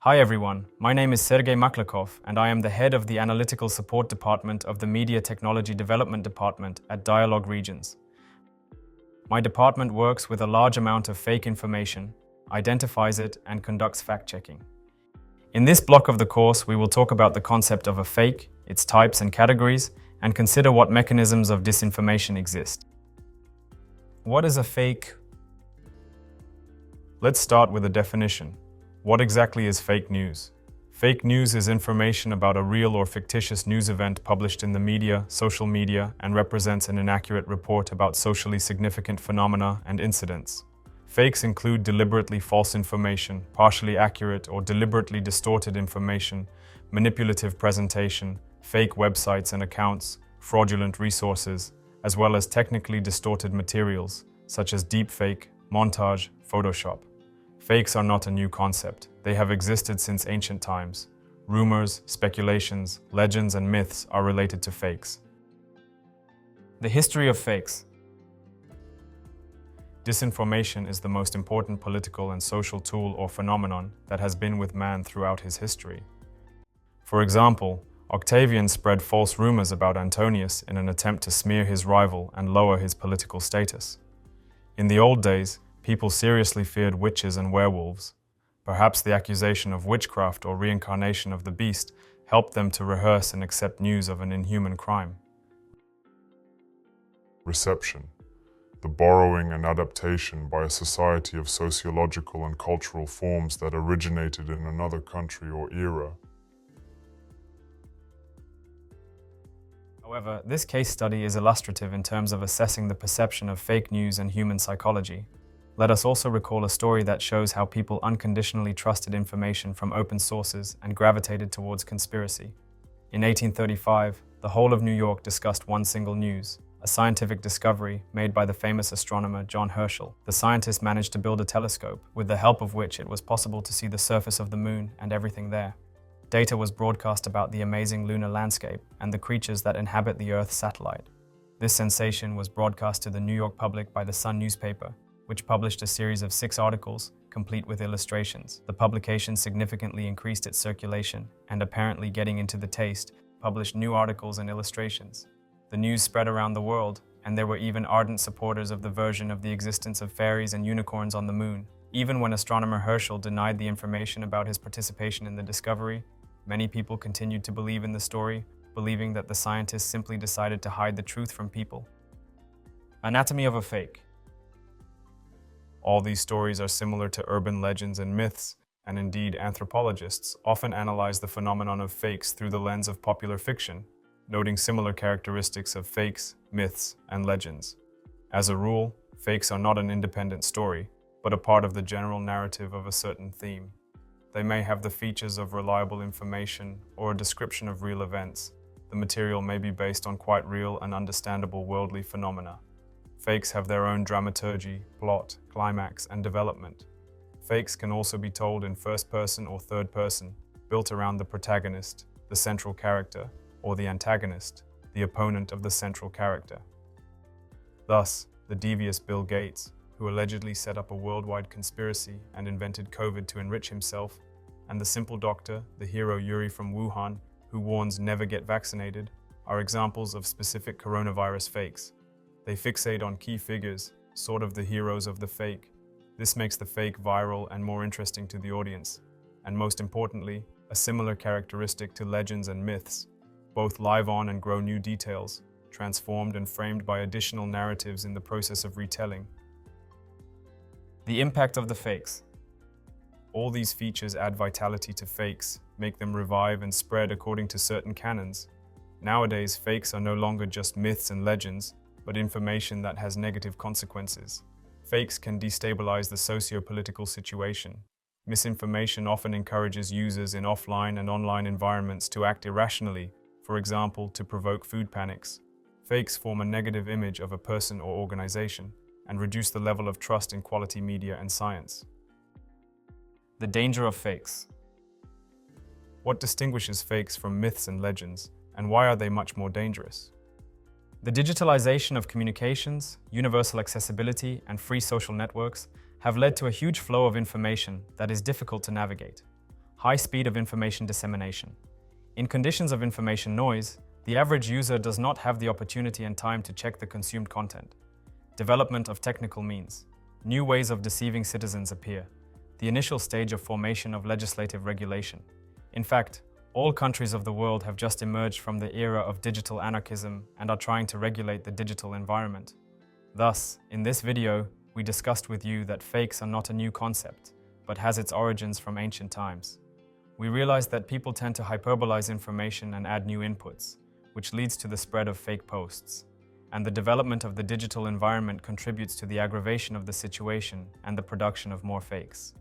Hi everyone, my name is Sergei Maklakov and I am the head of the Analytical Support Department of the Media Technology Development Department at Dialog Regions. My department works with a large amount of fake information, identifies it and conducts fact-checking. In this block of the course, we will talk about the concept of a fake, its types and categories, and consider what mechanisms of disinformation exist. What is a fake? Let's start with a definition. What exactly is fake news? Fake news is information about a real or fictitious news event published in the media, social media, and represents an inaccurate report about socially significant phenomena and incidents. Fakes include deliberately false information, partially accurate or deliberately distorted information, manipulative presentation, fake websites and accounts, fraudulent resources, as well as technically distorted materials, such as deepfake, montage, Photoshop. Fakes are not a new concept. They have existed since ancient times. Rumors, speculations, legends, and myths are related to fakes. The history of fakes. Disinformation is the most important political and social tool or phenomenon that has been with man throughout his history. For example, Octavian spread false rumors about Antonius in an attempt to smear his rival and lower his political status. In the old days, people seriously feared witches and werewolves. Perhaps the accusation of witchcraft or reincarnation of the beast helped them to rehearse and accept news of an inhuman crime. Reception. The borrowing and adaptation by a society of sociological and cultural forms that originated in another country or era. However, this case study is illustrative in terms of assessing the perception of fake news and human psychology. Let us also recall a story that shows how people unconditionally trusted information from open sources and gravitated towards conspiracy. In 1835, the whole of New York discussed one single news, a scientific discovery made by the famous astronomer John Herschel. The scientist managed to build a telescope, with the help of which it was possible to see the surface of the moon and everything there. Data was broadcast about the amazing lunar landscape and the creatures that inhabit the Earth's satellite. This sensation was broadcast to the New York public by the Sun newspaper, which published a series of 6 articles, complete with illustrations. The publication significantly increased its circulation, and apparently getting into the taste, published new articles and illustrations. The news spread around the world, and there were even ardent supporters of the version of the existence of fairies and unicorns on the moon. Even when astronomer Herschel denied the information about his participation in the discovery, many people continued to believe in the story, believing that the scientist simply decided to hide the truth from people. Anatomy of a fake. All these stories are similar to urban legends and myths, and indeed anthropologists often analyze the phenomenon of fakes through the lens of popular fiction, noting similar characteristics of fakes, myths, and legends. As a rule, fakes are not an independent story, but a part of the general narrative of a certain theme. They may have the features of reliable information or a description of real events. The material may be based on quite real and understandable worldly phenomena. Fakes have their own dramaturgy, plot, climax, and development. Fakes can also be told in first person or third person, built around the protagonist, the central character, or the antagonist, the opponent of the central character. Thus, the devious Bill Gates, who allegedly set up a worldwide conspiracy and invented COVID to enrich himself, and the simple doctor, the hero Yuri from Wuhan, who warns never get vaccinated, are examples of specific coronavirus fakes. They fixate on key figures, sort of the heroes of the fake. This makes the fake viral and more interesting to the audience, and most importantly, a similar characteristic to legends and myths. Both live on and grow new details, transformed and framed by additional narratives in the process of retelling. The impact of the fakes. All these features add vitality to fakes, make them revive and spread according to certain canons. Nowadays, fakes are no longer just myths and legends, but information that has negative consequences. Fakes can destabilize the socio-political situation. Misinformation often encourages users in offline and online environments to act irrationally, for example, to provoke food panics. Fakes form a negative image of a person or organization and reduce the level of trust in quality media and science. The danger of fakes. What distinguishes fakes from myths and legends, and why are they much more dangerous? The digitalization of communications, universal accessibility, and free social networks have led to a huge flow of information that is difficult to navigate. High speed of information dissemination. In conditions of information noise, the average user does not have the opportunity and time to check the consumed content. Development of technical means. New ways of deceiving citizens appear. The initial stage of formation of legislative regulation. In fact, all countries of the world have just emerged from the era of digital anarchism and are trying to regulate the digital environment. Thus, in this video, we discussed with you that fakes are not a new concept, but has its origins from ancient times. We realized that people tend to hyperbolize information and add new inputs, which leads to the spread of fake posts. And the development of the digital environment contributes to the aggravation of the situation and the production of more fakes.